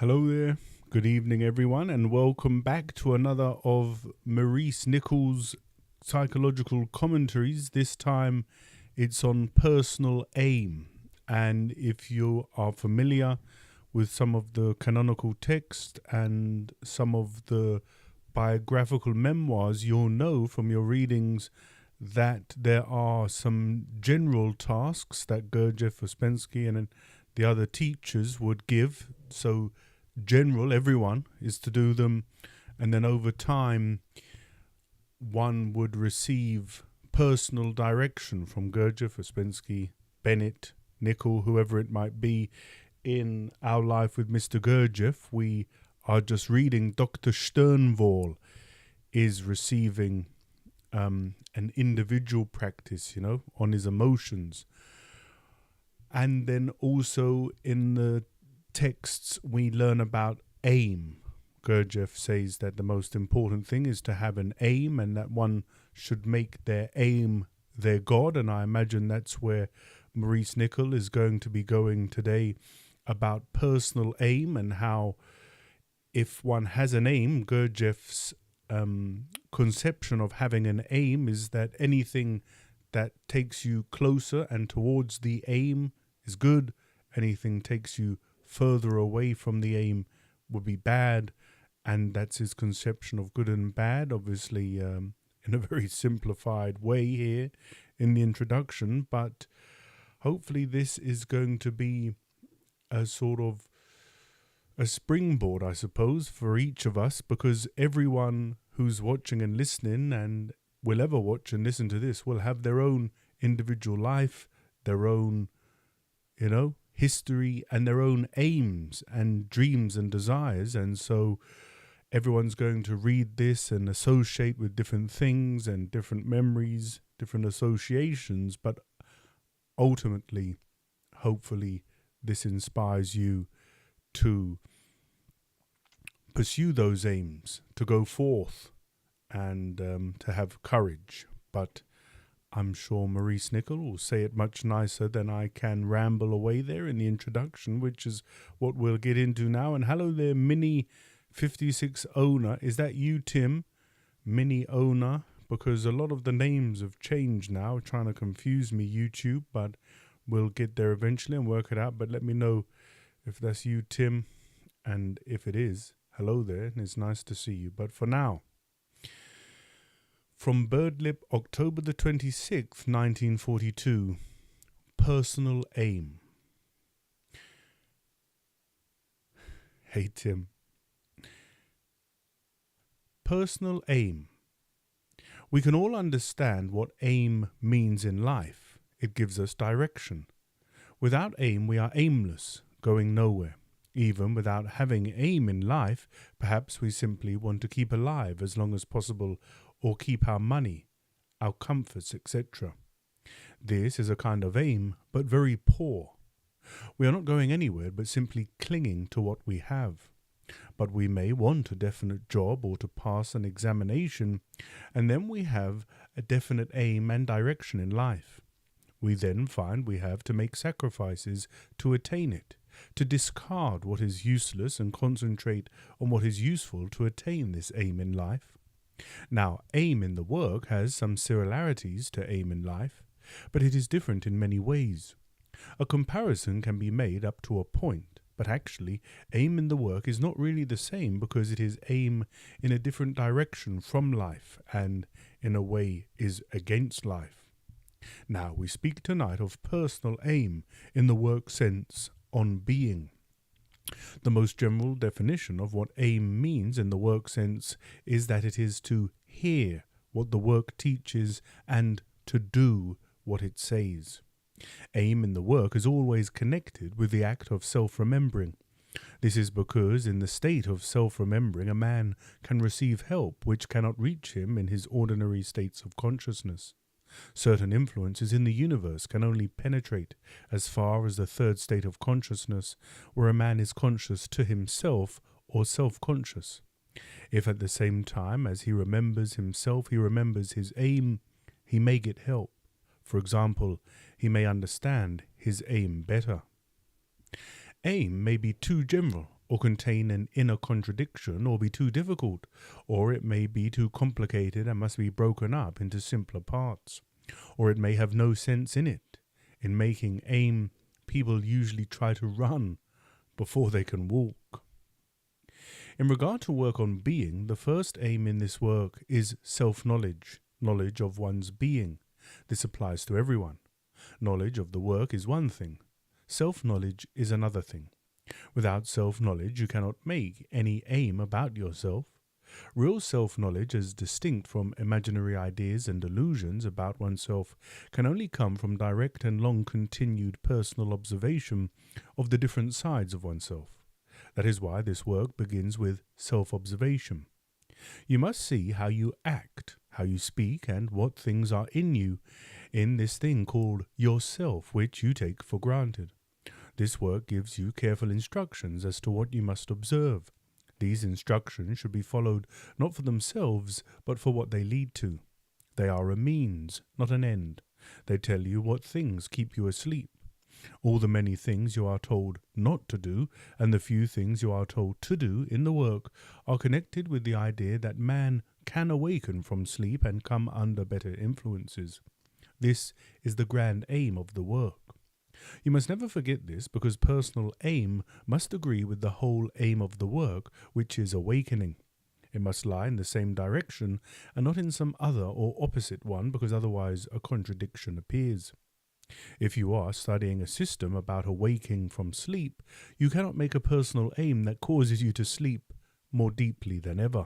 Hello there, good evening everyone, and welcome back to another of Maurice Nicoll's psychological commentaries. This time it's on personal aim, and if you are familiar with some of the canonical text and some of the biographical memoirs, you'll know from your readings that there are some general tasks that Gurdjieff, Ouspensky and the other teachers would give. So general, everyone is to do them, and then over time one would receive personal direction from Gurdjieff, Ouspensky, Bennett, Nicoll, whoever it might be. In Our Life with Mr. Gurdjieff, we are just reading Dr. Sternwall is receiving an individual practice, on his emotions. And then also in the texts we learn about aim. Gurdjieff says that the most important thing is to have an aim, and that one should make their aim their God. And I imagine that's where Maurice Nicoll is going to be going today, about personal aim and how if one has an aim, Gurdjieff's conception of having an aim is that anything that takes you closer and towards the aim is good. Anything takes you further away from the aim would be bad, and that's his conception of good and bad, obviously in a very simplified way here in the introduction. But hopefully this is going to be a sort of a springboard, I suppose, for each of us, because everyone who's watching and listening and will ever watch and listen to this will have their own individual life, their own, history, and their own aims and dreams and desires. And so everyone's going to read this and associate with different things and different memories, different associations. But ultimately, hopefully, this inspires you to pursue those aims, to go forth and to have courage. But I'm sure Maurice Nicoll will say it much nicer than I can ramble away there in the introduction, which is what we'll get into now. And hello there, Mini 56 owner. Is that you, Tim? Mini owner? Because a lot of the names have changed now, trying to confuse me, YouTube, but we'll get there eventually and work it out. But let me know if that's you, Tim. And if it is, hello there, and it's nice to see you. But for now, from Birdlip, October the 26th, 1942, personal aim. Hey, Tim. Personal aim. We can all understand what aim means in life. It gives us direction. Without aim, we are aimless, going nowhere. Even without having aim in life, perhaps we simply want to keep alive as long as possible, or keep our money, our comforts, etc. This is a kind of aim, but very poor. We are not going anywhere, but simply clinging to what we have. But we may want a definite job or to pass an examination, and then we have a definite aim and direction in life. We then find we have to make sacrifices to attain it, to discard what is useless and concentrate on what is useful to attain this aim in life. Now, aim in the work has some similarities to aim in life, but it is different in many ways. A comparison can be made up to a point, but actually, aim in the work is not really the same, because it is aim in a different direction from life and, in a way, is against life. Now, we speak tonight of personal aim in the work sense, on being. The most general definition of what aim means in the work sense is that it is to hear what the work teaches and to do what it says. Aim in the work is always connected with the act of self-remembering. This is because in the state of self-remembering, a man can receive help which cannot reach him in his ordinary states of consciousness. Certain influences in the universe can only penetrate as far as the third state of consciousness, where a man is conscious to himself or self-conscious. If at the same time as he remembers himself, he remembers his aim, he may get help. For example, he may understand his aim better. Aim may be too general or contain an inner contradiction, or be too difficult, or it may be too complicated and must be broken up into simpler parts, or it may have no sense in it. In making aim, people usually try to run before they can walk. In regard to work on being, the first aim in this work is self-knowledge, knowledge of one's being. This applies to everyone. Knowledge of the work is one thing. Self-knowledge is another thing. Without self-knowledge, you cannot make any aim about yourself. Real self-knowledge, as distinct from imaginary ideas and illusions about oneself, can only come from direct and long-continued personal observation of the different sides of oneself. That is why this work begins with self-observation. You must see how you act, how you speak, and what things are in you, in this thing called yourself, which you take for granted. This work gives you careful instructions as to what you must observe. These instructions should be followed not for themselves, but for what they lead to. They are a means, not an end. They tell you what things keep you asleep. All the many things you are told not to do, and the few things you are told to do in the work, are connected with the idea that man can awaken from sleep and come under better influences. This is the grand aim of the work. You must never forget this, because personal aim must agree with the whole aim of the work, which is awakening. It must lie in the same direction and not in some other or opposite one, because otherwise a contradiction appears. If you are studying a system about awaking from sleep, you cannot make a personal aim that causes you to sleep more deeply than ever.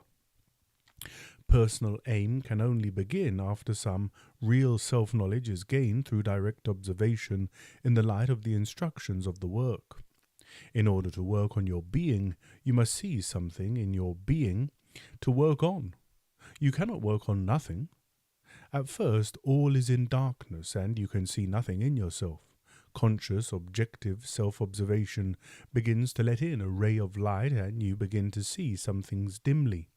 Personal aim can only begin after some real self-knowledge is gained through direct observation in the light of the instructions of the work. In order to work on your being, you must see something in your being to work on. You cannot work on nothing. At first, all is in darkness, and you can see nothing in yourself. Conscious, objective self-observation begins to let in a ray of light, and you begin to see some things dimly.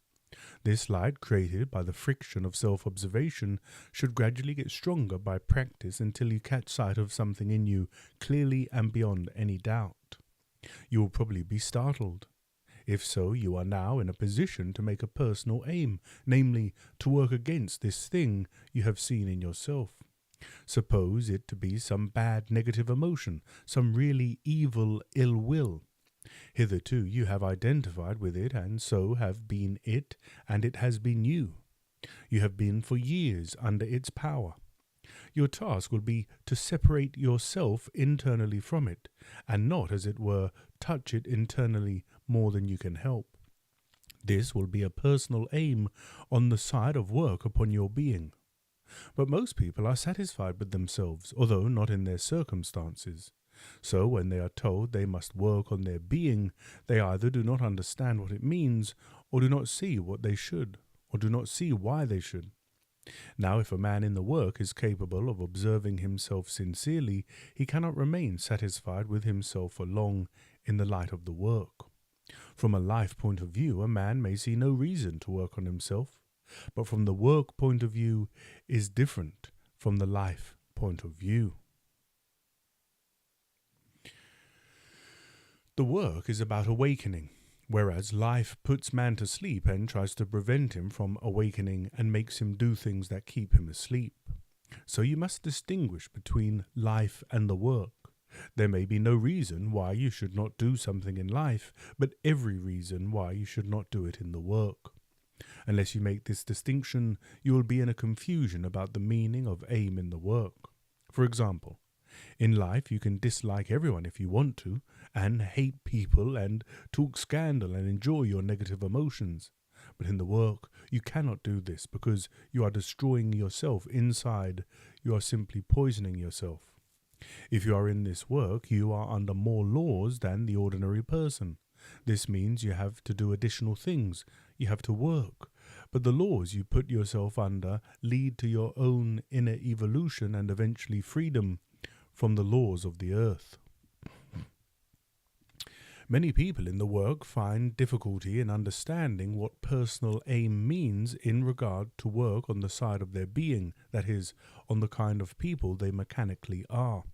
This light, created by the friction of self-observation, should gradually get stronger by practice until you catch sight of something in you clearly and beyond any doubt. You will probably be startled. If so, you are now in a position to make a personal aim, namely, to work against this thing you have seen in yourself. Suppose it to be some bad negative emotion, some really evil ill will. Hitherto you have identified with it, and so have been it, and it has been you. You have been for years under its power. Your task will be to separate yourself internally from it, and not, as it were, touch it internally more than you can help. This will be a personal aim on the side of work upon your being. But most people are satisfied with themselves, although not in their circumstances. So when they are told they must work on their being, they either do not understand what it means, or do not see what they should, or do not see why they should. Now, if a man in the work is capable of observing himself sincerely, he cannot remain satisfied with himself for long in the light of the work. From a life point of view, a man may see no reason to work on himself, but from the work point of view is different from the life point of view. The work is about awakening, whereas life puts man to sleep and tries to prevent him from awakening and makes him do things that keep him asleep. So you must distinguish between life and the work. There may be no reason why you should not do something in life, but every reason why you should not do it in the work. Unless you make this distinction, you will be in a confusion about the meaning of aim in the work. For example, in life you can dislike everyone if you want to, and hate people and talk scandal and enjoy your negative emotions. But in the work you cannot do this, because you are destroying yourself inside. You are simply poisoning yourself. If you are in this work, you are under more laws than the ordinary person. This means you have to do additional things. You have to work. But the laws you put yourself under lead to your own inner evolution and eventually freedom from the laws of the earth. Many people in the work find difficulty in understanding what personal aim means in regard to work on the side of their being, that is, on the kind of people they mechanically are.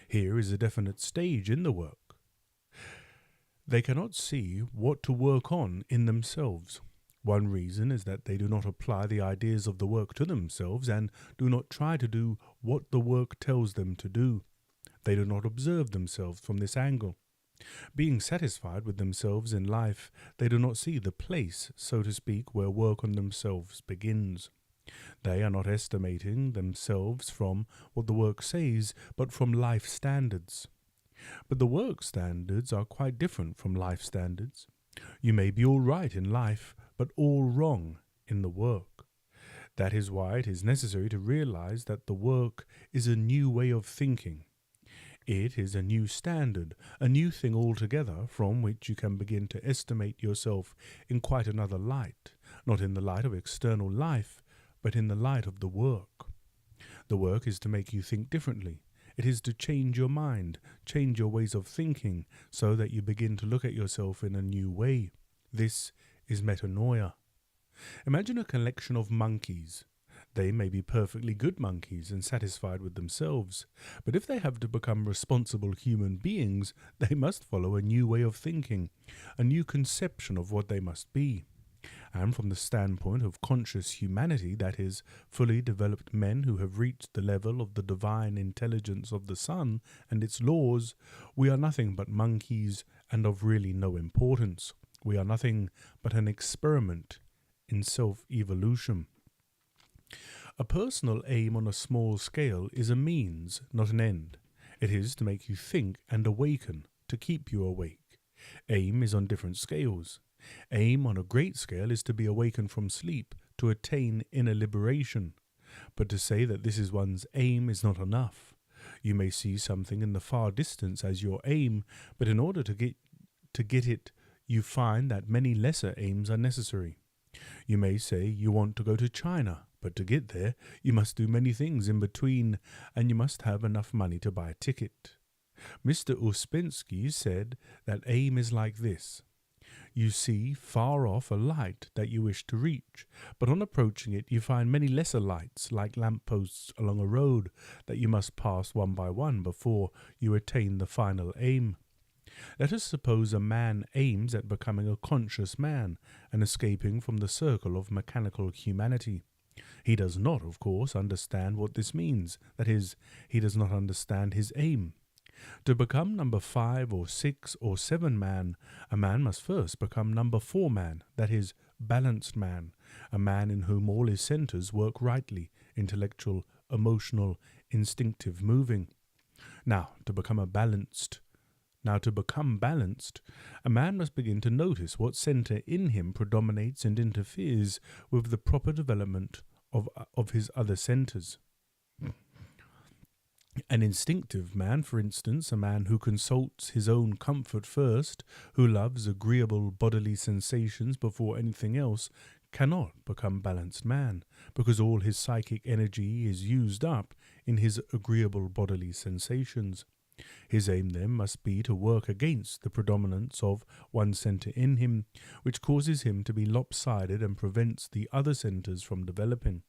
Here is a definite stage in the work. They cannot see what to work on in themselves. One reason is that they do not apply the ideas of the work to themselves and do not try to do what the work tells them to do. They do not observe themselves from this angle. Being satisfied with themselves in life, they do not see the place, so to speak, where work on themselves begins. They are not estimating themselves from what the work says, but from life standards. But the work standards are quite different from life standards. You may be all right in life, but all wrong in the work. That is why it is necessary to realize that the work is a new way of thinking. It is a new standard, a new thing altogether, from which you can begin to estimate yourself in quite another light, not in the light of external life, but in the light of the work. The work is to make you think differently. It is to change your mind, change your ways of thinking, so that you begin to look at yourself in a new way. This is metanoia. Imagine a collection of monkeys. They may be perfectly good monkeys and satisfied with themselves, but if they have to become responsible human beings, they must follow a new way of thinking, a new conception of what they must be. And from the standpoint of conscious humanity, that is, fully developed men who have reached the level of the divine intelligence of the sun and its laws, we are nothing but monkeys and of really no importance. We are nothing but an experiment in self-evolution. A personal aim on a small scale is a means, not an end. It is to make you think and awaken, to keep you awake. Aim is on different scales. Aim on a great scale is to be awakened from sleep, to attain inner liberation. But to say that this is one's aim is not enough. You may see something in the far distance as your aim, but in order to get it, you find that many lesser aims are necessary. You may say you want to go to China, but to get there, you must do many things in between, and you must have enough money to buy a ticket. Mr. Ouspensky said that aim is like this. You see far off a light that you wish to reach, but on approaching it you find many lesser lights, like lampposts along a road, that you must pass one by one before you attain the final aim. Let us suppose a man aims at becoming a conscious man and escaping from the circle of mechanical humanity. He does not, of course, understand what this means. That is, he does not understand his aim. To become number 5 or 6 or 7 man, a man must first become number 4 man, that is, balanced man, a man in whom all his centers work rightly, intellectual, emotional, instinctive, moving. Now, to become balanced, a man must begin to notice what center in him predominates and interferes with the proper development of his other centers. An instinctive man, for instance, a man who consults his own comfort first, who loves agreeable bodily sensations before anything else, cannot become balanced man, because all his psychic energy is used up in his agreeable bodily sensations. His aim then must be to work against the predominance of one center in him, which causes him to be lopsided and prevents the other centers from developing.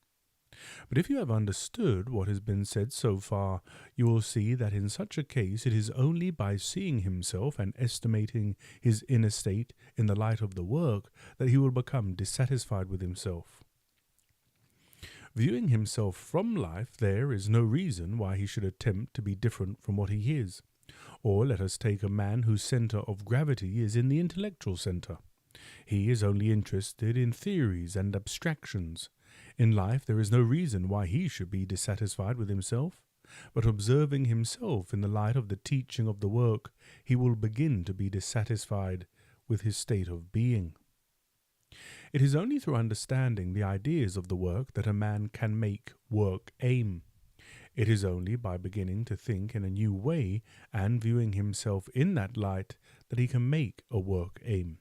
But if you have understood what has been said so far, you will see that in such a case it is only by seeing himself and estimating his inner state in the light of the work that he will become dissatisfied with himself. Viewing himself from life, there is no reason why he should attempt to be different from what he is. Or let us take a man whose center of gravity is in the intellectual center. He is only interested in theories and abstractions. In life there is no reason why he should be dissatisfied with himself, but observing himself in the light of the teaching of the work, he will begin to be dissatisfied with his state of being. It is only through understanding the ideas of the work that a man can make work aim. It is only by beginning to think in a new way and viewing himself in that light that he can make a work aim.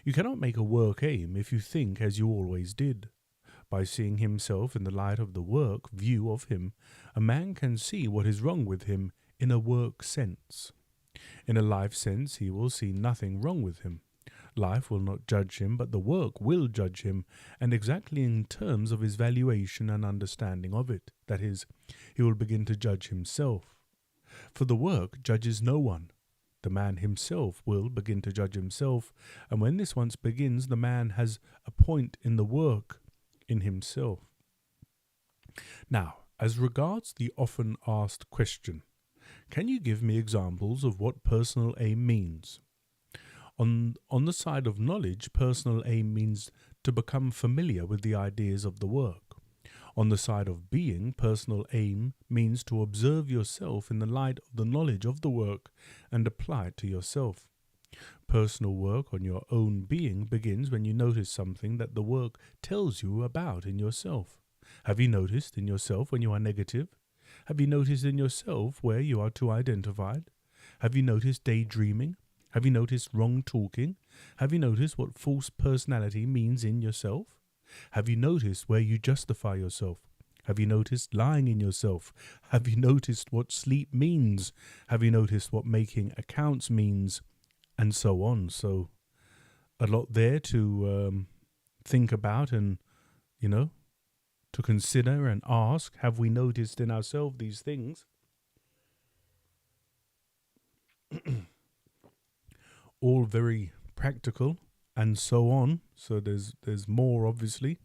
You cannot make a work aim if you think as you always did. By seeing himself in the light of the work view of him, a man can see what is wrong with him in a work sense. In a life sense, he will see nothing wrong with him. Life will not judge him, but the work will judge him, and exactly in terms of his valuation and understanding of it. That is, he will begin to judge himself. For the work judges no one. The man himself will begin to judge himself, and when this once begins, the man has a point in the work in himself. Now, as regards the often asked question, can you give me examples of what personal aim means? On the side of knowledge, personal aim means to become familiar with the ideas of the work. On the side of being, personal aim means to observe yourself in the light of the knowledge of the work and apply it to yourself. Personal work on your own being begins when you notice something that the work tells you about in yourself. Have you noticed in yourself when you are negative? Have you noticed in yourself where you are too identified? Have you noticed daydreaming? Have you noticed wrong talking? Have you noticed what false personality means in yourself? Have you noticed where you justify yourself? Have you noticed lying in yourself? Have you noticed what sleep means? Have you noticed what making accounts means? And so on. So a lot there to think about and, to consider and ask, have we noticed in ourselves these things? All very practical and so on. So there's more, obviously.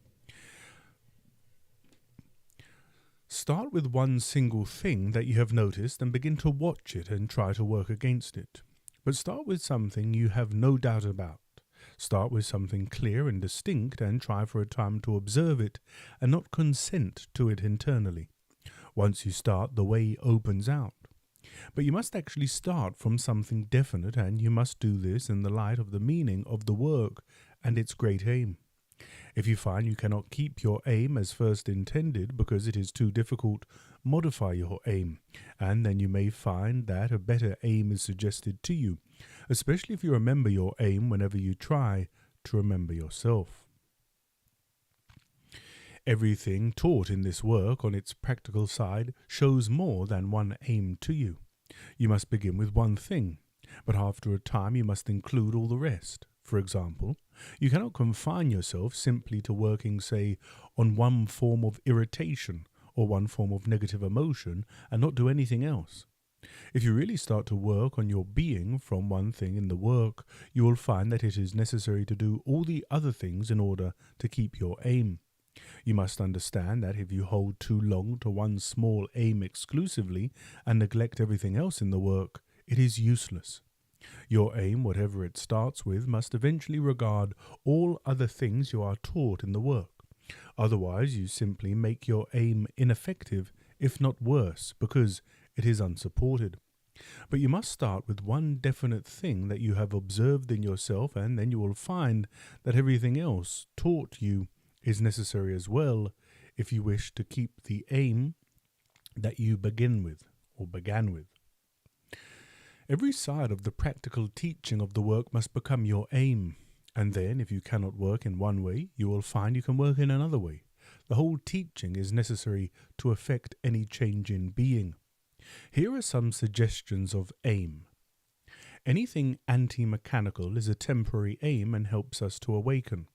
Start with one single thing that you have noticed and begin to watch it and try to work against it. But start with something you have no doubt about. Start with something clear and distinct and try for a time to observe it and not consent to it internally. Once you start, the way opens out. But you must actually start from something definite, and you must do this in the light of the meaning of the work and its great aim. If you find you cannot keep your aim as first intended because it is too difficult, modify your aim, and then you may find that a better aim is suggested to you, especially if you remember your aim whenever you try to remember yourself. Everything taught in this work on its practical side shows more than one aim to you. You must begin with one thing, but after a time you must include all the rest. For example, you cannot confine yourself simply to working, say, on one form of irritation or one form of negative emotion and not do anything else. If you really start to work on your being from one thing in the work, you will find that it is necessary to do all the other things in order to keep your aim. You must understand that if you hold too long to one small aim exclusively and neglect everything else in the work, it is useless. Your aim, whatever it starts with, must eventually regard all other things you are taught in the work. Otherwise, you simply make your aim ineffective, if not worse, because it is unsupported. But you must start with one definite thing that you have observed in yourself, and then you will find that everything else taught you is necessary as well if you wish to keep the aim that you began with. Every side of the practical teaching of the work must become your aim, and then if you cannot work in one way, you will find you can work in another way. The whole teaching is necessary to effect any change in being. Here are some suggestions of aim. Anything anti-mechanical is a temporary aim and helps us to awaken.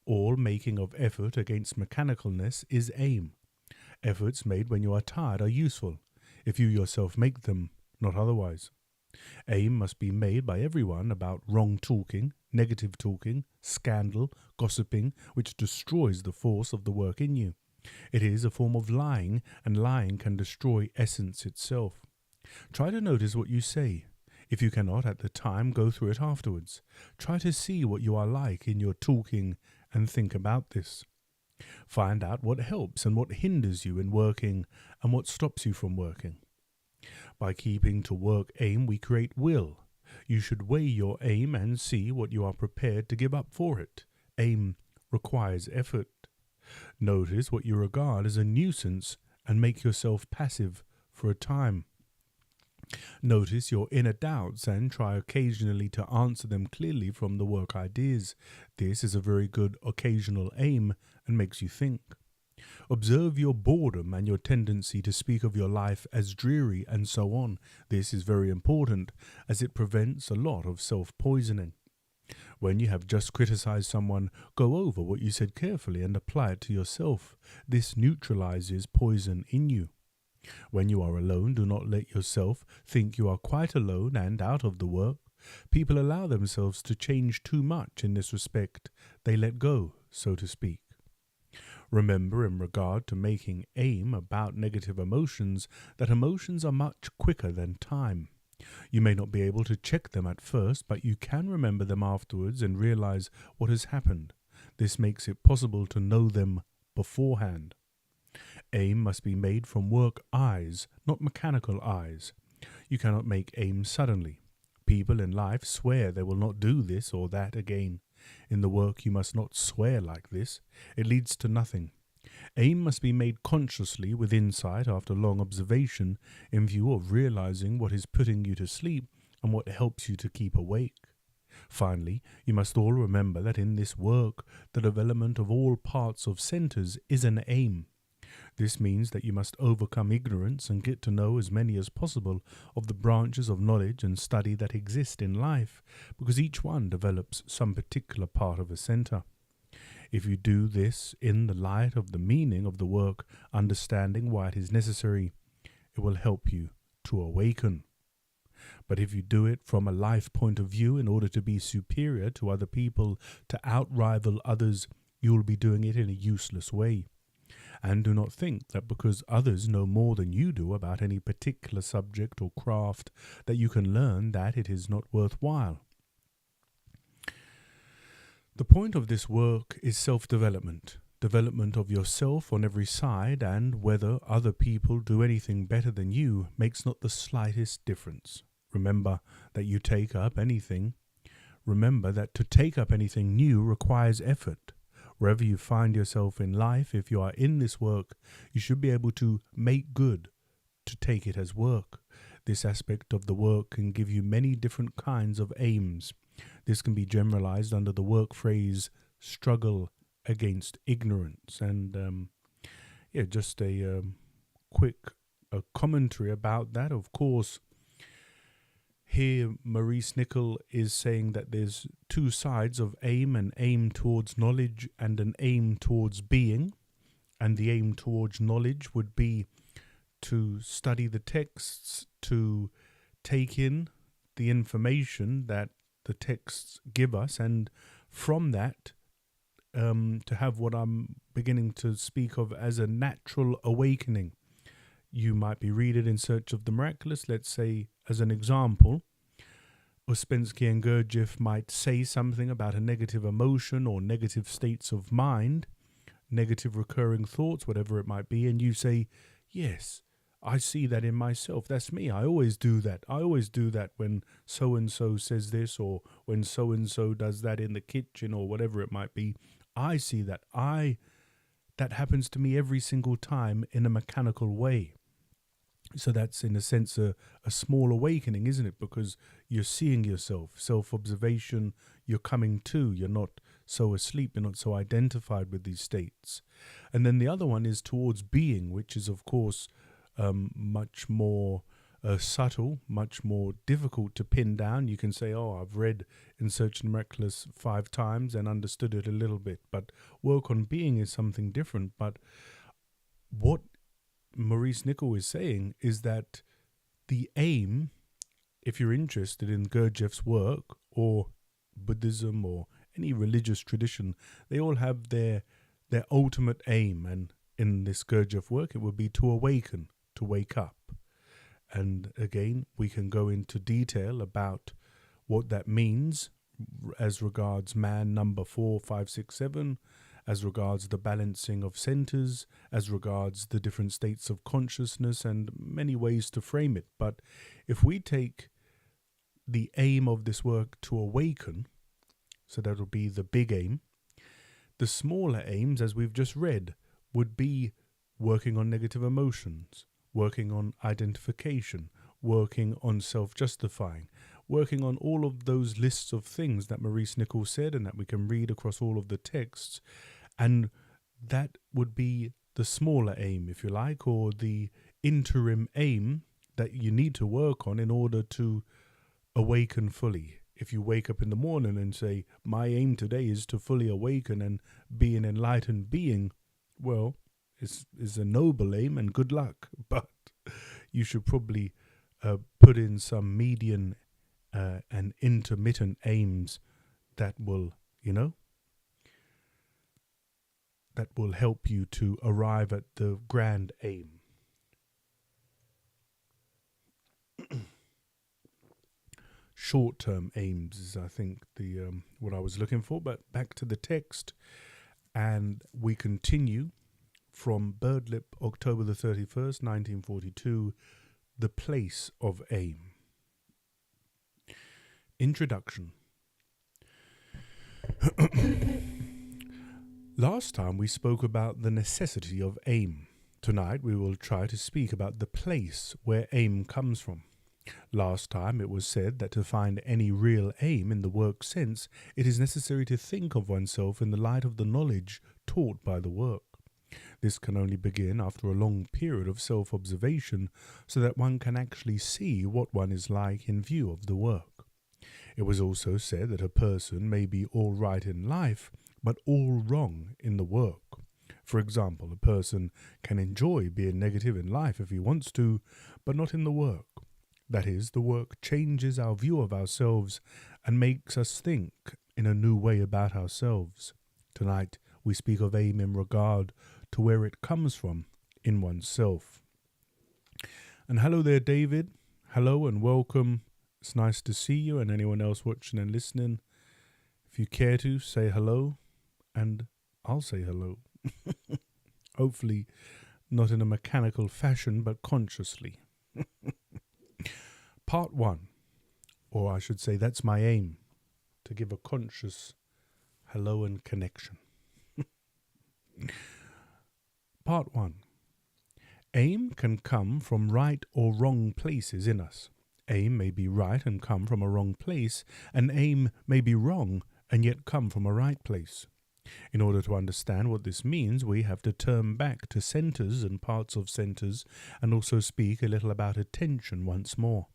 All making of effort against mechanicalness is aim. Efforts made when you are tired are useful, if you yourself make them, not otherwise. Aim must be made by everyone about wrong talking, negative talking, scandal, gossiping, which destroys the force of the work in you. It is a form of lying, and lying can destroy essence itself. Try to notice what you say. If you cannot at the time, go through it afterwards. Try to see what you are like in your talking and think about this. Find out what helps and what hinders you in working and what stops you from working. By keeping to work aim, we create will. You should weigh your aim and see what you are prepared to give up for it. Aim requires effort. Notice what you regard as a nuisance and make yourself passive for a time. Notice your inner doubts and try occasionally to answer them clearly from the work ideas. This is a very good occasional aim and makes you think. Observe your boredom and your tendency to speak of your life as dreary and so on. This is very important as it prevents a lot of self-poisoning. When you have just criticized someone, go over what you said carefully and apply it to yourself. This neutralizes poison in you. When you are alone, do not let yourself think you are quite alone and out of the work. People allow themselves to change too much in this respect. They let go, so to speak. Remember, in regard to making aim about negative emotions, that emotions are much quicker than time. You may not be able to check them at first, but you can remember them afterwards and realize what has happened. This makes it possible to know them beforehand. Aim must be made from work eyes, not mechanical eyes. You cannot make aim suddenly. People in life swear they will not do this or that again. In the work you must not swear like this. It leads to nothing. Aim must be made consciously with insight after long observation in view of realizing what is putting you to sleep and what helps you to keep awake. Finally, you must all remember that in this work, the development of all parts of centers is an aim. This means that you must overcome ignorance and get to know as many as possible of the branches of knowledge and study that exist in life, because each one develops some particular part of a center. If you do this in the light of the meaning of the work, understanding why it is necessary, it will help you to awaken. But if you do it from a life point of view in order to be superior to other people, to outrival others, you will be doing it in a useless way. And do not think that because others know more than you do about any particular subject or craft that you can learn that it is not worthwhile. The point of this work is self-development, development of yourself on every side, and whether other people do anything better than you makes not the slightest difference. Remember that you take up anything. Remember that to take up anything new requires effort. Wherever you find yourself in life, if you are in this work, you should be able to make good, to take it as work. This aspect of the work can give you many different kinds of aims. This can be generalized under the work phrase, struggle against ignorance. And just a quick commentary about that. Of course, here Maurice Nicoll is saying that there's two sides of aim, an aim towards knowledge and an aim towards being. And the aim towards knowledge would be to study the texts, to take in the information that the texts give us, and from that to have what I'm beginning to speak of as a natural awakening. You might be reading In Search of the Miraculous, let's say as an example. Ouspensky and Gurdjieff might say something about a negative emotion or negative states of mind, negative recurring thoughts, whatever it might be, and you say, yes, I see that in myself. That's me. I always do that. I always do that when so-and-so says this, or when so-and-so does that in the kitchen, or whatever it might be. I see that. That happens to me every single time in a mechanical way. So that's, in a sense, a small awakening, isn't it? Because you're seeing yourself, self-observation, you're coming to, you're not so asleep, you're not so identified with these states. And then the other one is towards being, which is, of course, much more subtle, much more difficult to pin down. You can say, oh, I've read In Search of the Miraculous 5 times and understood it a little bit. But work on being is something different. But what Maurice Nicoll is saying is that the aim, if you're interested in Gurdjieff's work or Buddhism or any religious tradition, they all have their ultimate aim. And in this Gurdjieff work, it would be to awaken, to wake up. And again, we can go into detail about what that means as regards man number 4, 5, 6, 7, as regards the balancing of centers, as regards the different states of consciousness, and many ways to frame it. But if we take the aim of this work to awaken, so that will be the big aim, the smaller aims, as we've just read, would be working on negative emotions, working on identification, working on self-justifying, working on all of those lists of things that Maurice Nicoll said and that we can read across all of the texts. And that would be the smaller aim, if you like, or the interim aim that you need to work on in order to awaken fully. If you wake up in the morning and say, my aim today is to fully awaken and be an enlightened being, well, it's a noble aim and good luck. But you should probably put in some median and intermittent aims that will, that will help you to arrive at the grand aim. Short-term aims is, I think, the what I was looking for. But back to the text, and we continue from Birdlip, October the 31st, 1942, The Place of Aim. Introduction. Last time we spoke about the necessity of aim. Tonight we will try to speak about the place where aim comes from. Last time it was said that to find any real aim in the work sense, it is necessary to think of oneself in the light of the knowledge taught by the work. This can only begin after a long period of self-observation, so that one can actually see what one is like in view of the work. It was also said that a person may be all right in life, but all wrong in the work. For example, a person can enjoy being negative in life if he wants to, but not in the work. That is, the work changes our view of ourselves and makes us think in a new way about ourselves. Tonight, we speak of aim in regard to where it comes from in oneself. And hello there, David. Hello and welcome. It's nice to see you, and anyone else watching and listening. If you care to, say hello, and I'll say hello. Hopefully not in a mechanical fashion, but consciously. Part 1, or I should say that's my aim, to give a conscious hello and connection. Part 1. Aim can come from right or wrong places in us. Aim may be right and come from a wrong place, and aim may be wrong and yet come from a right place. In order to understand what this means, we have to turn back to centers and parts of centers, and also speak a little about attention once more.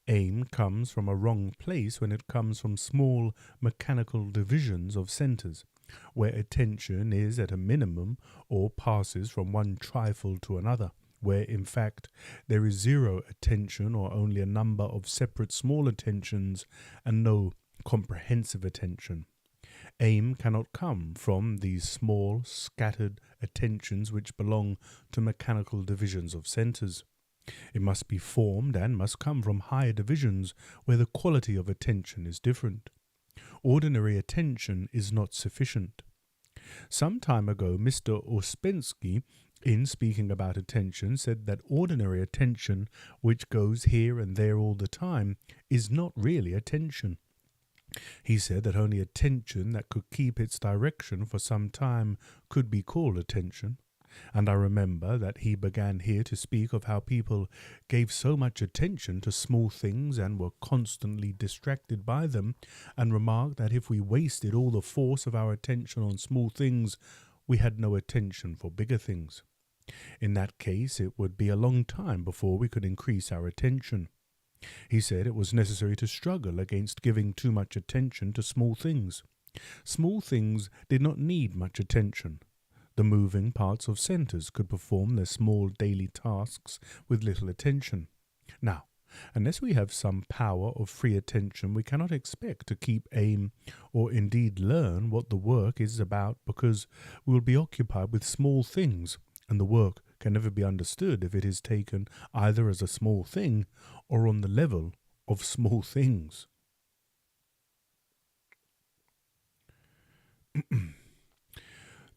Aim comes from a wrong place when it comes from small mechanical divisions of centers, where attention is at a minimum or passes from one trifle to another, where in fact there is zero attention or only a number of separate small attentions and no comprehensive attention. Aim cannot come from these small, scattered attentions which belong to mechanical divisions of centers. It must be formed and must come from higher divisions where the quality of attention is different. Ordinary attention is not sufficient. Some time ago, Mr. Ouspensky, in speaking about attention, said that ordinary attention, which goes here and there all the time, is not really attention. He said that only attention that could keep its direction for some time could be called attention. And I remember that he began here to speak of how people gave so much attention to small things and were constantly distracted by them, and remarked that if we wasted all the force of our attention on small things, we had no attention for bigger things. In that case, it would be a long time before we could increase our attention. He said it was necessary to struggle against giving too much attention to small things. Small things did not need much attention. The moving parts of centers could perform their small daily tasks with little attention. Now, unless we have some power of free attention, we cannot expect to keep aim or indeed learn what the work is about, because we will be occupied with small things, and the work can never be understood if it is taken either as a small thing or on the level of small things.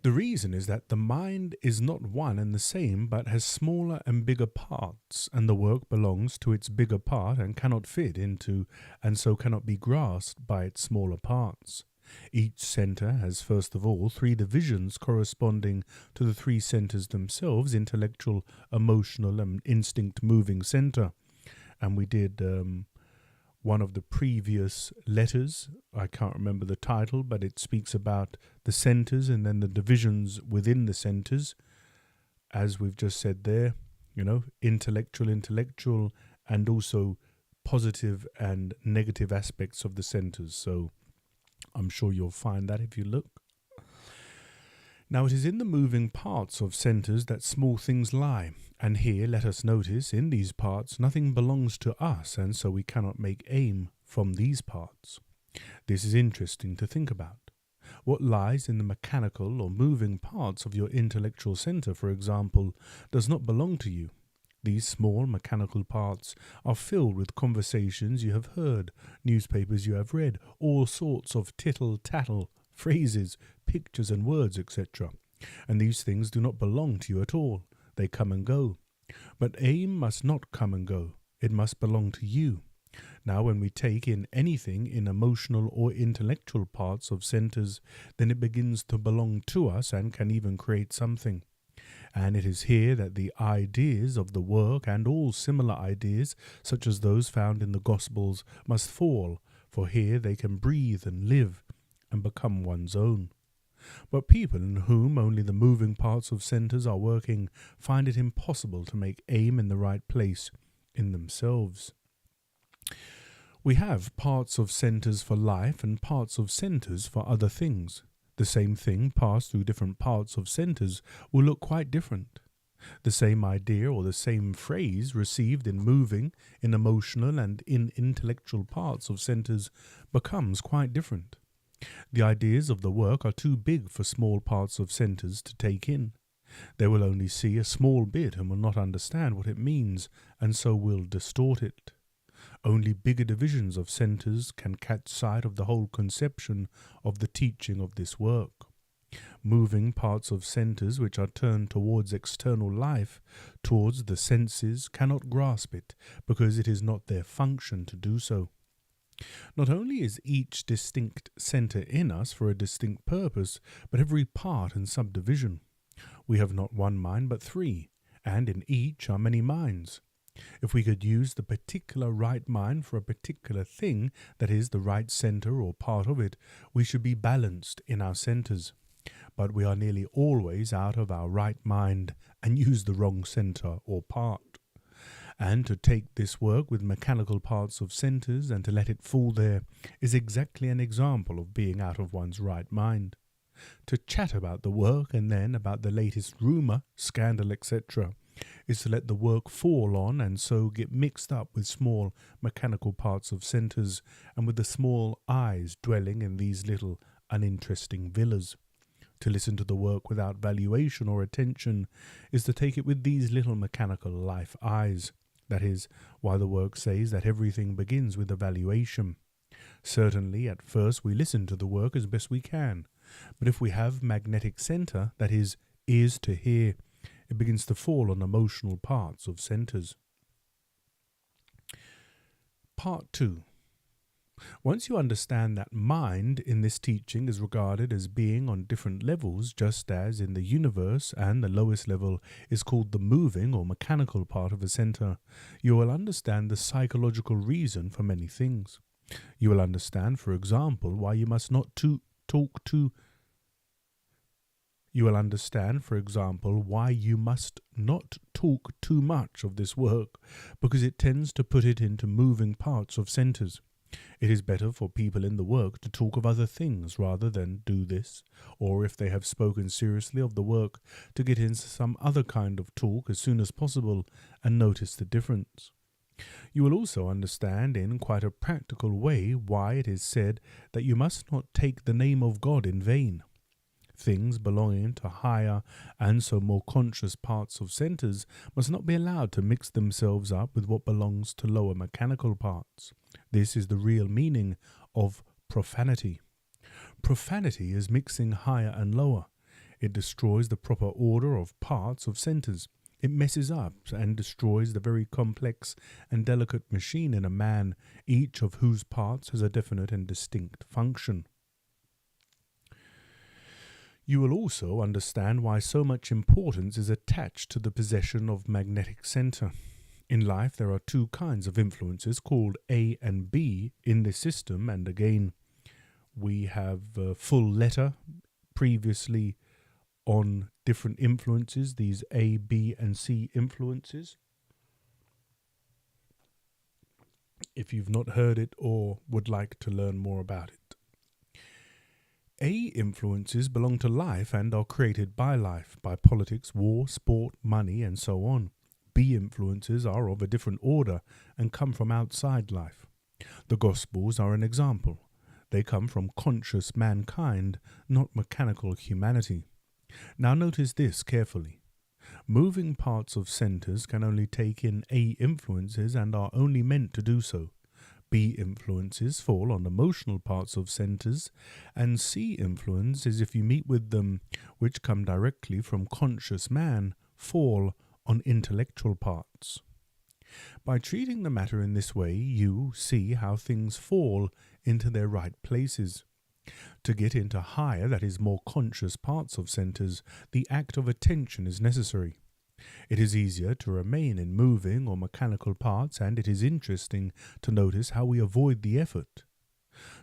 The reason is that the mind is not one and the same, but has smaller and bigger parts, and the work belongs to its bigger part and cannot fit into, and so cannot be grasped by its smaller parts. Each center has first of all 3 divisions corresponding to the 3 centers themselves: intellectual, emotional, and instinct moving center. And we did one of the previous letters, I can't remember the title, but it speaks about the centers and then the divisions within the centers, as we've just said there, intellectual, and also positive and negative aspects of the centers. So I'm sure you'll find that if you look. Now it is in the moving parts of centres that small things lie, and here let us notice in these parts nothing belongs to us, and so we cannot make aim from these parts. This is interesting to think about. What lies in the mechanical or moving parts of your intellectual centre, for example, does not belong to you. These small mechanical parts are filled with conversations you have heard, newspapers you have read, all sorts of tittle-tattle, phrases, pictures and words, etc. And these things do not belong to you at all. They come and go. But aim must not come and go. It must belong to you. Now, when we take in anything in emotional or intellectual parts of centres, then it begins to belong to us and can even create something. And it is here that the ideas of the work and all similar ideas, such as those found in the Gospels, must fall, for here they can breathe and live and become one's own. But people in whom only the moving parts of centres are working find it impossible to make aim in the right place in themselves. We have parts of centres for life and parts of centres for other things. The same thing passed through different parts of centres will look quite different. The same idea or the same phrase received in moving, in emotional and in intellectual parts of centres becomes quite different. The ideas of the work are too big for small parts of centres to take in. They will only see a small bit and will not understand what it means, and so will distort it. Only bigger divisions of centres can catch sight of the whole conception of the teaching of this work. Moving parts of centres which are turned towards external life, towards the senses, cannot grasp it, because it is not their function to do so. Not only is each distinct centre in us for a distinct purpose, but every part and subdivision. We have not one mind but three, and in each are many minds. If we could use the particular right mind for a particular thing, that is, the right centre or part of it, we should be balanced in our centres. But we are nearly always out of our right mind and use the wrong centre or part. And to take this work with mechanical parts of centres and to let it fall there is exactly an example of being out of one's right mind. To chat about the work and then about the latest rumour, scandal, etc., is to let the work fall on and so get mixed up with small mechanical parts of centres and with the small eyes dwelling in these little uninteresting villas. To listen to the work without valuation or attention is to take it with these little mechanical life eyes. That is why the work says that everything begins with a valuation. Certainly, at first we listen to the work as best we can, but if we have magnetic centre, that is, ears to hear, it begins to fall on emotional parts of centres. Part 2. Once you understand that mind in this teaching is regarded as being on different levels, just as in the universe, and the lowest level is called the moving or mechanical part of a centre, you will understand the psychological reason for many things. You will understand, for example, why you must not talk too much of this work, because it tends to put it into moving parts of centres. It is better for people in the work to talk of other things rather than do this, or if they have spoken seriously of the work, to get into some other kind of talk as soon as possible and notice the difference. You will also understand in quite a practical way why it is said that you must not take the name of God in vain. Things belonging to higher and so more conscious parts of centres must not be allowed to mix themselves up with what belongs to lower mechanical parts. This is the real meaning of profanity. Profanity is mixing higher and lower. It destroys the proper order of parts of centres. It messes up and destroys the very complex and delicate machine in a man, each of whose parts has a definite and distinct function. You will also understand why so much importance is attached to the possession of magnetic centre. In life there are two kinds of influences called A and B in this system, and again we have a full letter previously on different influences, these A, B and C influences. If you've not heard it or would like to learn more about it. A influences belong to life and are created by life, by politics, war, sport, money, and so on. B influences are of a different order and come from outside life. The Gospels are an example. They come from conscious mankind, not mechanical humanity. Now notice this carefully. Moving parts of centers can only take in A influences and are only meant to do so. B influences fall on emotional parts of centers, and C influences, if you meet with them, which come directly from conscious man, fall on intellectual parts. By treating the matter in this way, you see how things fall into their right places. To get into higher, that is more conscious parts of centers, the act of attention is necessary. It is easier to remain in moving or mechanical parts, and it is interesting to notice how we avoid the effort.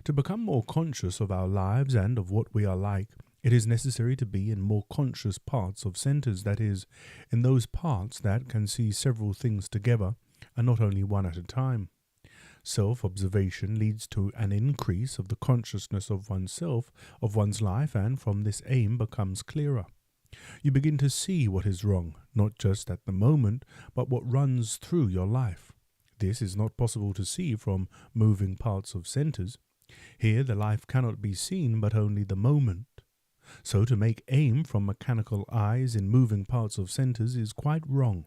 To become more conscious of our lives and of what we are like, it is necessary to be in more conscious parts of centers, that is, in those parts that can see several things together and not only one at a time. Self-observation leads to an increase of the consciousness of oneself, of one's life, and from this aim becomes clearer. You begin to see what is wrong, not just at the moment, but what runs through your life. This is not possible to see from moving parts of centers. Here the life cannot be seen, but only the moment. So to make aim from mechanical eyes in moving parts of centers is quite wrong.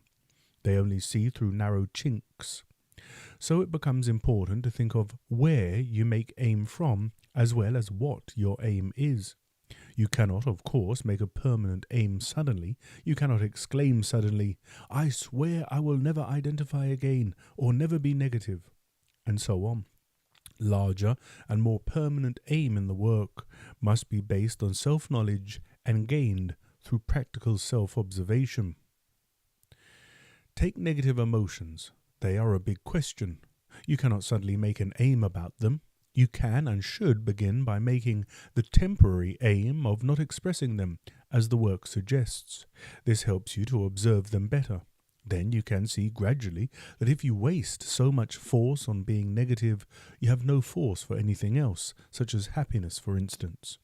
They only see through narrow chinks. So it becomes important to think of where you make aim from, as well as what your aim is. You cannot, of course, make a permanent aim suddenly. You cannot exclaim suddenly, "I swear I will never identify again, or never be negative," and so on. Larger and more permanent aim in the work must be based on self-knowledge and gained through practical self-observation. Take negative emotions. They are a big question. You cannot suddenly make an aim about them. You can and should begin by making the temporary aim of not expressing them, as the work suggests. This helps you to observe them better. Then you can see gradually that if you waste so much force on being negative, you have no force for anything else, such as happiness, for instance.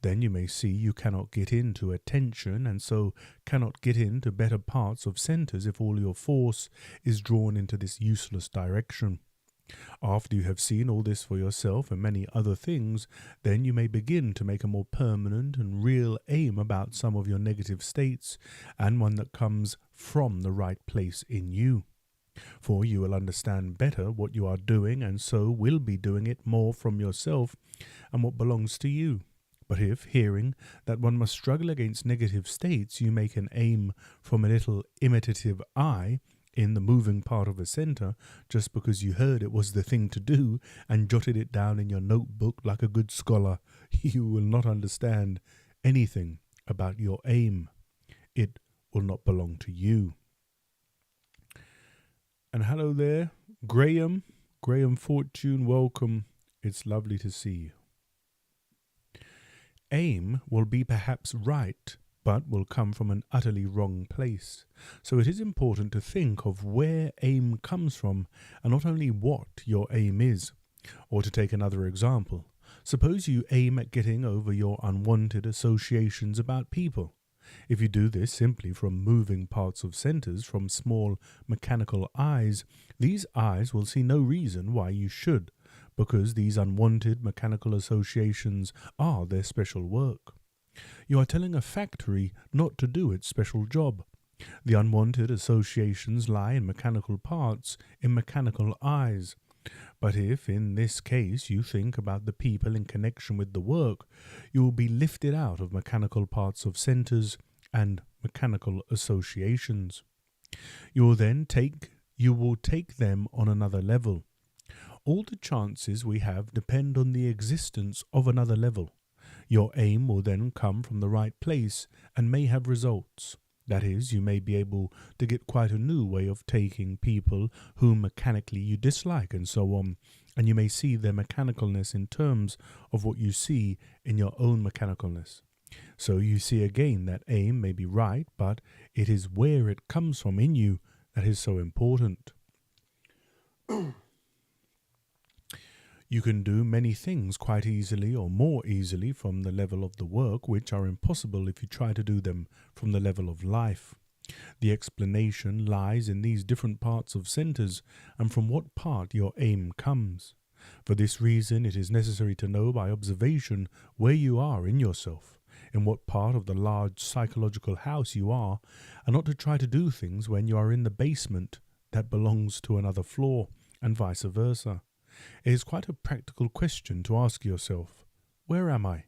Then you may see you cannot get into attention, and so cannot get into better parts of centers if all your force is drawn into this useless direction. After you have seen all this for yourself and many other things, then you may begin to make a more permanent and real aim about some of your negative states, and one that comes from the right place in you. For you will understand better what you are doing, and so will be doing it more from yourself and what belongs to you. But if, hearing that one must struggle against negative states, you make an aim from a little imitative I, in the moving part of a center, just because you heard it was the thing to do and jotted it down in your notebook like a good scholar, you will not understand anything about your aim. It will not belong to you. And hello there, Graham Fortune, welcome. It's lovely to see you. Aim will be perhaps right, but will come from an utterly wrong place. So it is important to think of where aim comes from, and not only what your aim is. Or to take another example, suppose you aim at getting over your unwanted associations about people. If you do this simply from moving parts of centers, from small mechanical eyes, these eyes will see no reason why you should, because these unwanted mechanical associations are their special work. You are telling a factory not to do its special job. The unwanted associations lie in mechanical parts, in mechanical eyes. But if, in this case, you think about the people in connection with the work, you will be lifted out of mechanical parts of centers and mechanical associations. You will take them on another level. All the chances we have depend on the existence of another level. Your aim will then come from the right place and may have results. That is, you may be able to get quite a new way of taking people whom mechanically you dislike and so on, and you may see their mechanicalness in terms of what you see in your own mechanicalness. So you see again that aim may be right, but it is where it comes from in you that is so important. You can do many things quite easily or more easily from the level of the work, which are impossible if you try to do them from the level of life. The explanation lies in these different parts of centers and from what part your aim comes. For this reason, it is necessary to know by observation where you are in yourself, in what part of the large psychological house you are, and not to try to do things when you are in the basement that belongs to another floor, and vice versa. It is quite a practical question to ask yourself, where am I?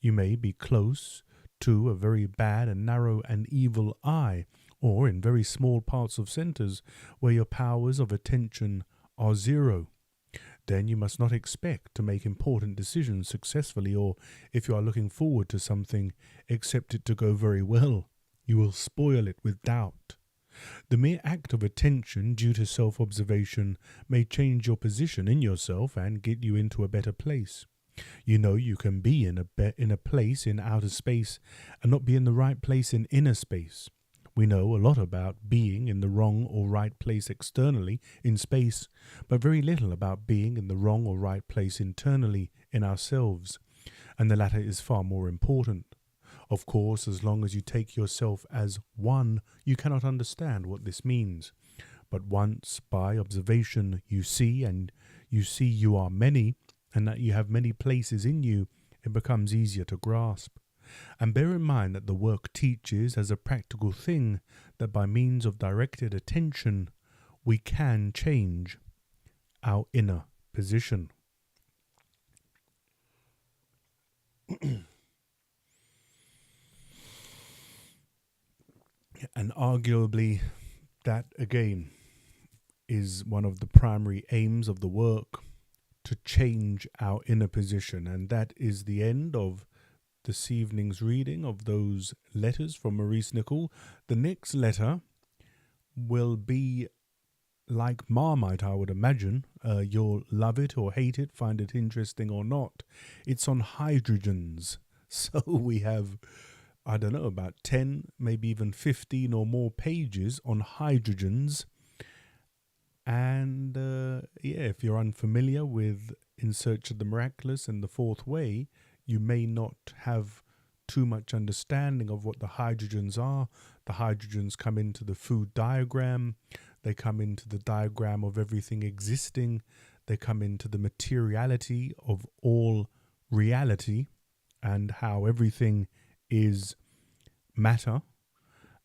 You may be close to a very bad and narrow and evil eye, or in very small parts of centers where your powers of attention are zero. Then you must not expect to make important decisions successfully, or if you are looking forward to something, accept it to go very well. You will spoil it with doubt. The mere act of attention due to self-observation may change your position in yourself and get you into a better place. You know you can be in a place in outer space and not be in the right place in inner space. We know a lot about being in the wrong or right place externally in space, but very little about being in the wrong or right place internally in ourselves, and the latter is far more important. Of course, as long as you take yourself as one, you cannot understand what this means. But once, by observation, you see you are many, and that you have many places in you, it becomes easier to grasp. And bear in mind that the work teaches as a practical thing that by means of directed attention, we can change our inner position. And arguably, that again is one of the primary aims of the work, to change our inner position. And that is the end of this evening's reading of those letters from Maurice Nicoll. The next letter will be like Marmite, I would imagine. You'll love it or hate it, find it interesting or not. It's on hydrogens. So we have, I don't know, about 10, maybe even 15 or more pages on hydrogens. And if you're unfamiliar with In Search of the Miraculous and the Fourth Way, you may not have too much understanding of what the hydrogens are. The hydrogens come into the food diagram. They come into the diagram of everything existing. They come into the materiality of all reality and how everything is matter.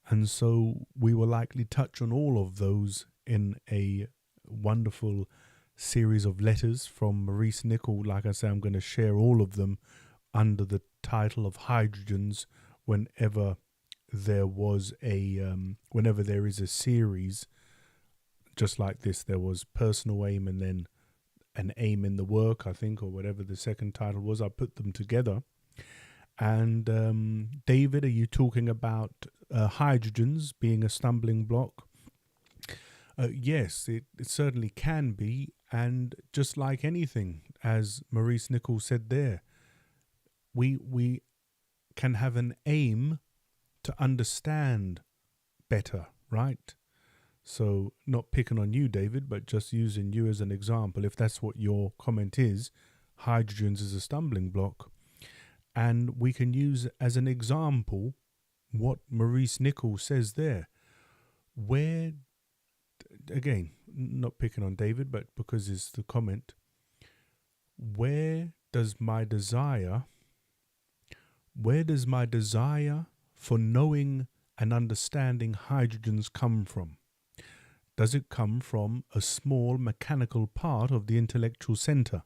And so we will likely touch on all of those in a wonderful series of letters from Maurice Nicoll. Like I say, I'm going to share all of them under the title of hydrogens whenever there is a series just like this. There was personal aim and then an aim in the work, I think, or whatever the second title was. I put them together. And David, are you talking about hydrogens being a stumbling block? Yes, it certainly can be. And just like anything, as Maurice Nicoll said there, we can have an aim to understand better, right? So not picking on you, David, but just using you as an example. If that's what your comment is, hydrogens is a stumbling block. And we can use as an example what Maurice Nicoll says there. Where, again, not picking on David, but because it's the comment, where does my desire for knowing and understanding hydrogens come from? Does it come from a small mechanical part of the intellectual center,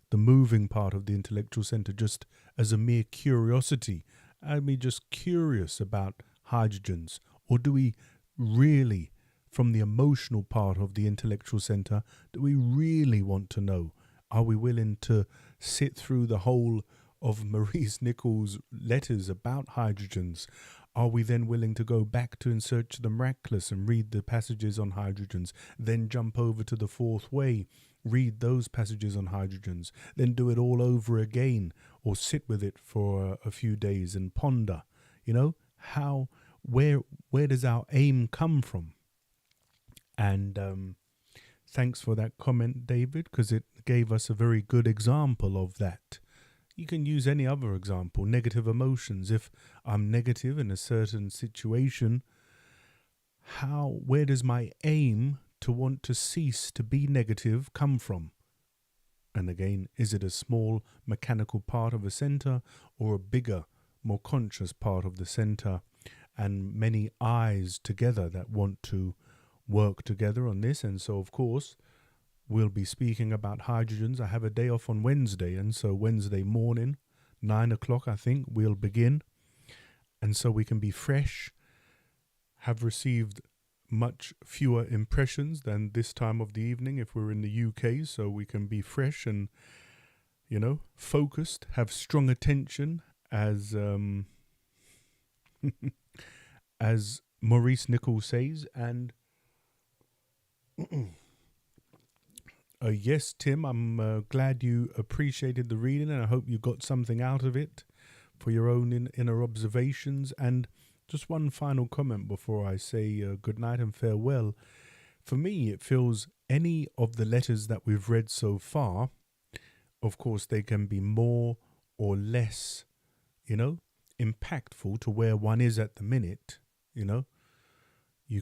the moving part of the intellectual center, just as a mere curiosity? Are we just curious about hydrogens? Or do we really, from the emotional part of the intellectual center, do we really want to know? Are we willing to sit through the whole of Maurice Nicoll's letters about hydrogens? Are we then willing to go back to In Search of the Miraculous and read the passages on hydrogens, then jump over to the Fourth Way, read those passages on hydrogens, then do it all over again, or sit with it for a few days and ponder? You know, where does our aim come from? And Thanks for that comment, David, because it gave us a very good example of that. You can use any other example, negative emotions. If I'm negative in a certain situation, where does my aim to want to cease to be negative come from? And again, is it a small mechanical part of a center or a bigger, more conscious part of the center, and many eyes together that want to work together on this? And so, of course, we'll be speaking about hydrogens. I have a day off on Wednesday, and so Wednesday morning, 9 o'clock, I think, we'll begin. And so we can be fresh, have received much fewer impressions than this time of the evening if we're in the UK, so we can be fresh and, focused, have strong attention, as as Maurice Nicoll says. And yes, Tim, I'm glad you appreciated the reading, and I hope you got something out of it for your own inner observations. And just one final comment before I say good night and farewell. For me, it feels any of the letters that we've read so far, of course, they can be more or less, impactful to where one is at the minute. You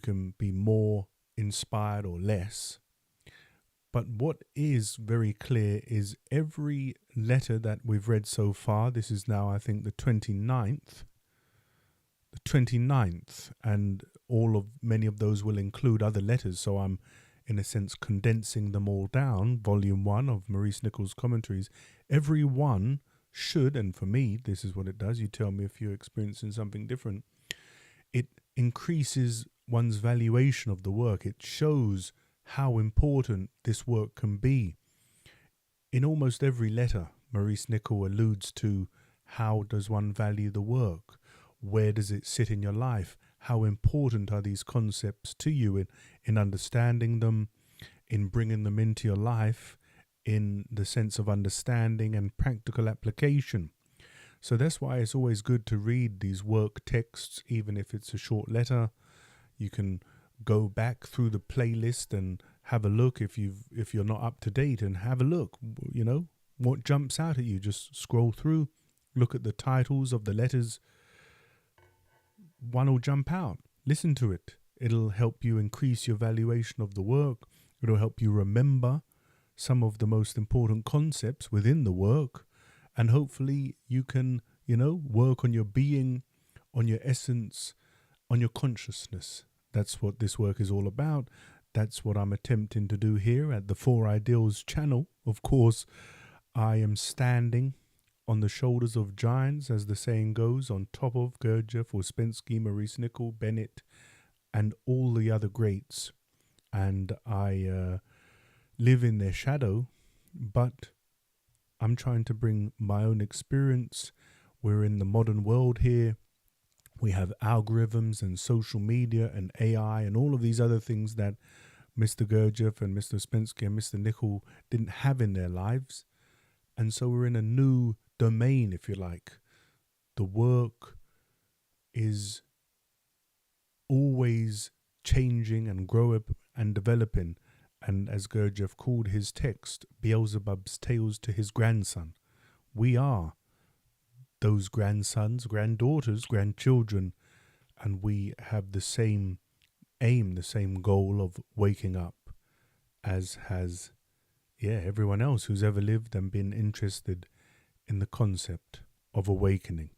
can be more inspired or less. But what is very clear is every letter that we've read so far, this is now, I think, the 29th, and many of those will include other letters, so I'm in a sense condensing them all down. Volume 1 of Maurice Nicoll's Commentaries, every one should, and for me this is what it does, you tell me if you're experiencing something different, it increases one's valuation of the work. It shows how important this work can be. In almost every letter, Maurice Nicoll alludes to how does one value the work. Where does it sit in your life? How important are these concepts to you in understanding them, in bringing them into your life, in the sense of understanding and practical application? So that's why it's always good to read these work texts, even if it's a short letter. You can go back through the playlist and have a look if you're not up to date, and have a look, what jumps out at you. Just scroll through, look at the titles of the letters. One will jump out. Listen to it. It'll help you increase your valuation of the work. It'll help you remember some of the most important concepts within the work. And hopefully you can, work on your being, on your essence, on your consciousness. That's what this work is all about. That's what I'm attempting to do here at the Four Ideals channel. Of course, I am standing on the shoulders of giants, as the saying goes, on top of Gurdjieff, Ouspensky, Maurice Nicoll, Bennett, and all the other greats. And I live in their shadow, but I'm trying to bring my own experience. We're in the modern world here. We have algorithms and social media and AI and all of these other things that Mr. Gurdjieff and Mr. Ouspensky and Mr. Nicoll didn't have in their lives. And so we're in a new domain, if you like. The work is always changing and growing and developing. And as Gurdjieff called his text, Beelzebub's tales to his grandson. We are those grandsons, granddaughters, grandchildren, and we have the same aim, the same goal of waking up, as has everyone else who's ever lived and been interested in the concept of awakening.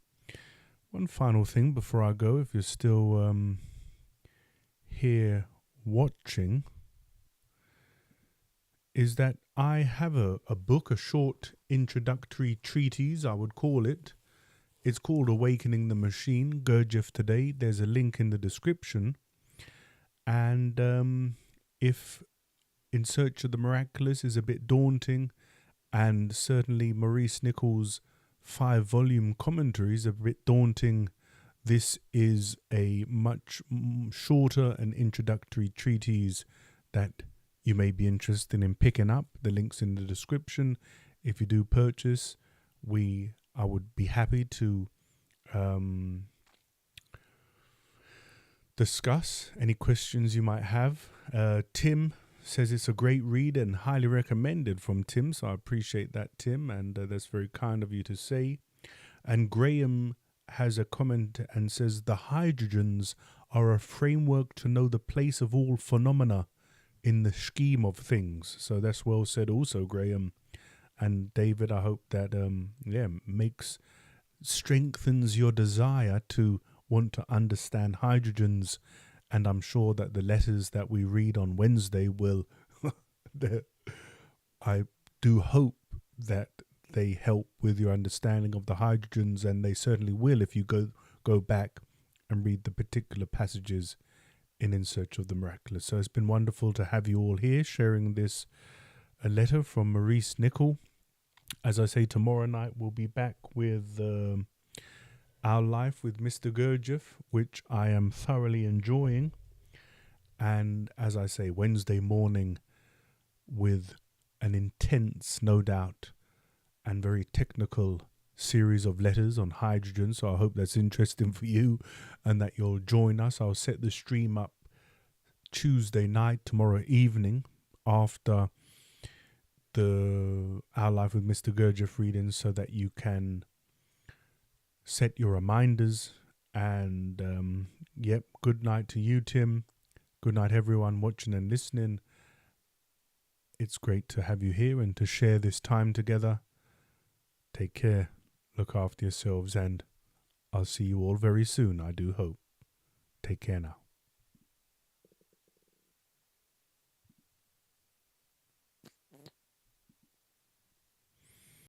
One final thing before I go, if you're still here watching, is that I have a book, a short introductory treatise, I would call it. It's called Awakening the Machine, Gurdjieff Today. There's a link in the description. And if In Search of the Miraculous is a bit daunting, and certainly Maurice Nicoll's 5-volume commentaries are a bit daunting, this is a much shorter and introductory treatise that you may be interested in picking up. The link's in the description. If you do purchase, I would be happy to discuss any questions you might have. Tim says it's a great read and highly recommended from Tim. So I appreciate that, Tim, and that's very kind of you to say. And Graham has a comment and says the hydrogens are a framework to know the place of all phenomena in the scheme of things. So that's well said also, Graham. And David, I hope that strengthens your desire to want to understand hydrogens. And I'm sure that the letters that we read on Wednesday will I do hope that they help with your understanding of the hydrogens, and they certainly will if you go back and read the particular passages in Search of the Miraculous. So it's been wonderful to have you all here sharing this a letter from Maurice Nicoll. As I say, tomorrow night we'll be back with Our Life with Mr. Gurdjieff, which I am thoroughly enjoying. And as I say, Wednesday morning with an intense, no doubt, and very technical series of letters on hydrogen. So I hope that's interesting for you and that you'll join us. I'll set the stream up Tuesday night, tomorrow evening, after the Our Life with Mr. Gurdjieff reading, so that you can set your reminders. And good night to you, Tim. Good night, everyone watching and listening. It's great to have you here and to share this time together. Take care, look after yourselves, and I'll see you all very soon, I do hope. Take care now.